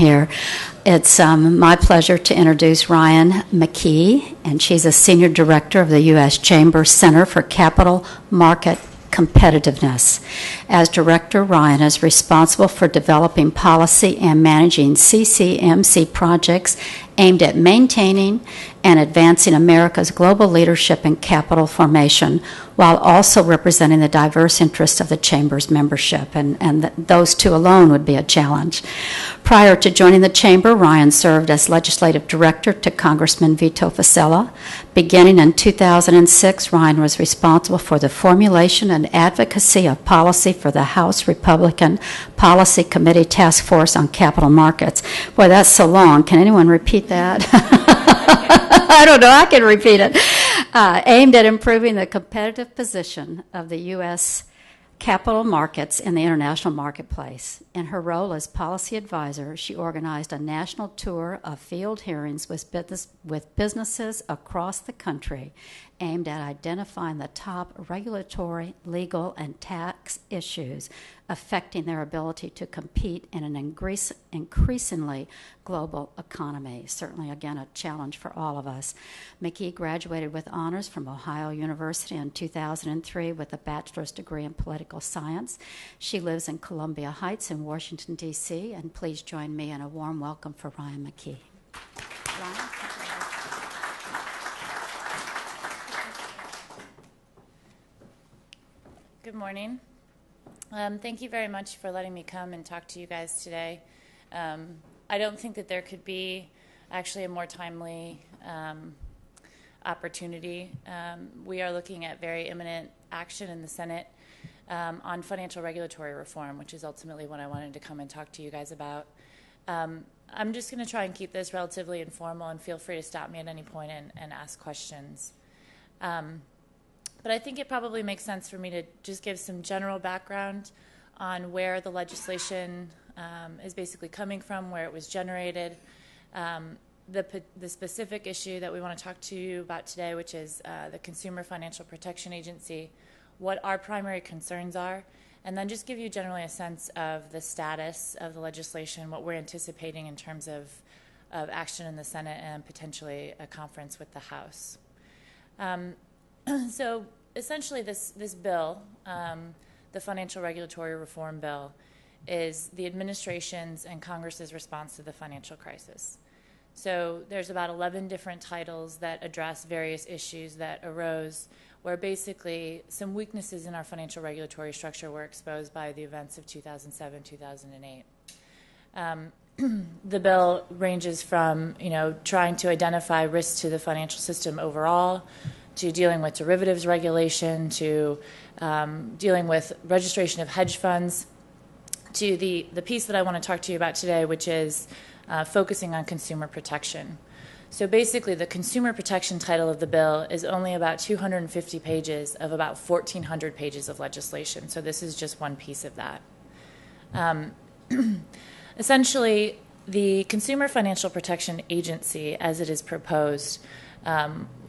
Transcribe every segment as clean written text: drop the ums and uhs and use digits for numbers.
here. It's my pleasure to introduce Ryan McKee, and she's a Senior Director of the U.S. Chamber Center for Capital Market Competitiveness. As Director, Ryan is responsible for developing policy and managing CCMC projects aimed at maintaining and advancing America's global leadership in capital formation, while also representing the diverse interests of the Chamber's membership, and those two alone would be a challenge. Prior to joining the Chamber, Ryan served as Legislative Director to Congressman Vito Fossella. Beginning in 2006, Ryan was responsible for the formulation and advocacy of policy for the House Republican Policy Committee Task Force on Capital Markets. Boy, that's so long. Can anyone repeat that? I don't know. I can repeat it. Aimed at improving the competitive position of the U.S. capital markets in the international marketplace. In her role as policy advisor, she organized a national tour of field hearings with businesses across the country aimed at identifying the top regulatory, legal, and tax issues affecting their ability to compete in an increasingly global economy. Certainly, again, a challenge for all of us. McKee graduated with honors from Ohio University in 2003 with a bachelor's degree in political science. She lives in Columbia Heights in Washington, D.C., and please join me in a warm welcome for Ryan McKee. Ryan? Good morning. Thank you very much for letting me come and talk to you guys today. I don't think that there could be actually a more timely opportunity. We are looking at very imminent action in the Senate on financial regulatory reform, which is ultimately what I wanted to come and talk to you guys about. I'm just going to try and keep this relatively informal, and feel free to stop me at any point and ask questions. But I think it probably makes sense for me to just give some general background on where the legislation is basically coming from, where it was generated, the specific issue that we want to talk to you about today, which is the Consumer Financial Protection Agency, what our primary concerns are, and then just give you generally a sense of the status of the legislation, what we're anticipating in terms of action in the Senate and potentially a conference with the House. So essentially this bill, the Financial Regulatory Reform Bill, is the administration's and Congress's response to the financial crisis. So there's about 11 different titles that address various issues that arose where basically some weaknesses in our financial regulatory structure were exposed by the events of 2007, 2008. The bill ranges from, trying to identify risks to the financial system overall, to dealing with derivatives regulation, to dealing with registration of hedge funds, to the piece that I want to talk to you about today, which is focusing on consumer protection. So basically, the consumer protection title of the bill is only about 250 pages of about 1,400 pages of legislation. So this is just one piece of that. Essentially, the Consumer Financial Protection Agency, as it is proposed,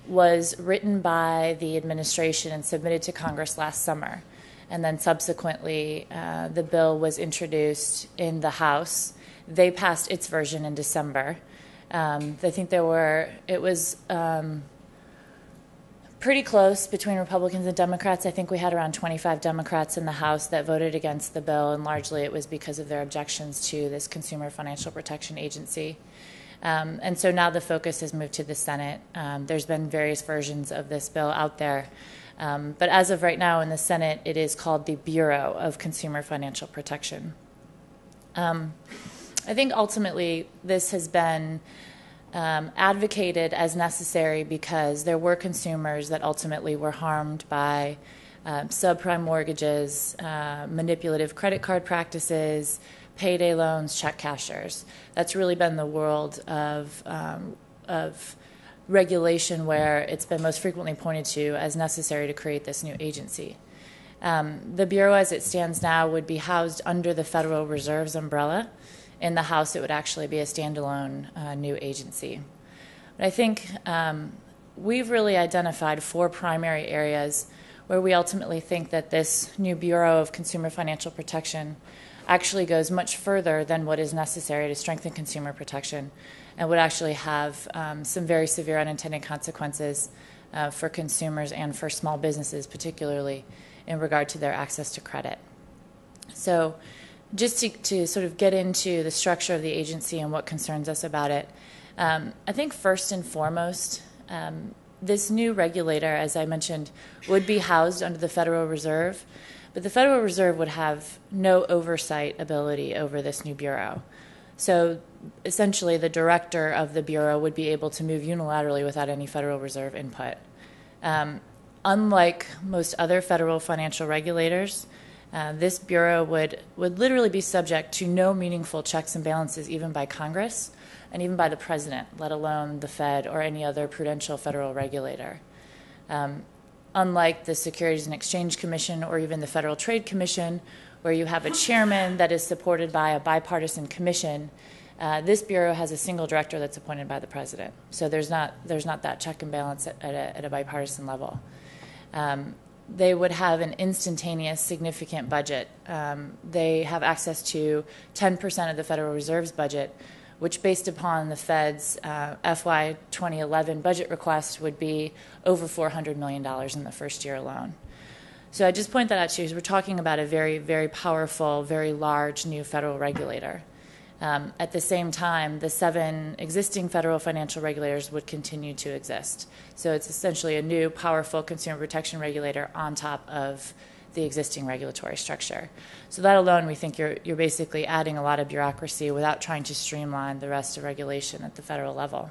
was written by the administration and submitted to Congress last summer. And then subsequently, the bill was introduced in the House. They passed its version in December. I think it was pretty close between Republicans and Democrats. I think we had around 25 Democrats in the House that voted against the bill, and largely it was because of their objections to this Consumer Financial Protection Agency. And so now the focus has moved to the Senate. There's been various versions of this bill out there. But as of right now in the Senate, it is called the Bureau of Consumer Financial Protection. I think ultimately this has been advocated as necessary because there were consumers that ultimately were harmed by subprime mortgages, manipulative credit card practices, payday loans, check cashers. That's really been the world of regulation where it's been most frequently pointed to as necessary to create this new agency. The Bureau as it stands now would be housed under the Federal Reserve's umbrella. In the House, it would actually be a standalone new agency. But I think we've really identified 4 primary areas where we ultimately think that this new Bureau of Consumer Financial Protection actually goes much further than what is necessary to strengthen consumer protection and would actually have some very severe unintended consequences for consumers and for small businesses, particularly in regard to their access to credit. So just to sort of get into the structure of the agency and what concerns us about it, I think first and foremost, this new regulator, as I mentioned, would be housed under the Federal Reserve, but the Federal Reserve would have no oversight ability over this new bureau. So essentially, the director of the bureau would be able to move unilaterally without any Federal Reserve input. Unlike most other federal financial regulators, this bureau would literally be subject to no meaningful checks and balances, even by Congress and even by the president, let alone the Fed or any other prudential federal regulator. Unlike the Securities and Exchange Commission or even the Federal Trade Commission, where you have a chairman that is supported by a bipartisan commission, this bureau has a single director that's appointed by the president. So there's not that check and balance at a bipartisan level. They would have an instantaneous, significant budget. They have access to 10% of the Federal Reserve's budget, which, based upon the Fed's FY 2011 budget request, would be over $400 million in the first year alone. So I just point that out to you because we're talking about a very, very powerful, very large new federal regulator. At the same time, the 7 existing federal financial regulators would continue to exist. So it's essentially a new, powerful consumer protection regulator on top of the existing regulatory structure. So that alone, we think you're basically adding a lot of bureaucracy without trying to streamline the rest of regulation at the federal level.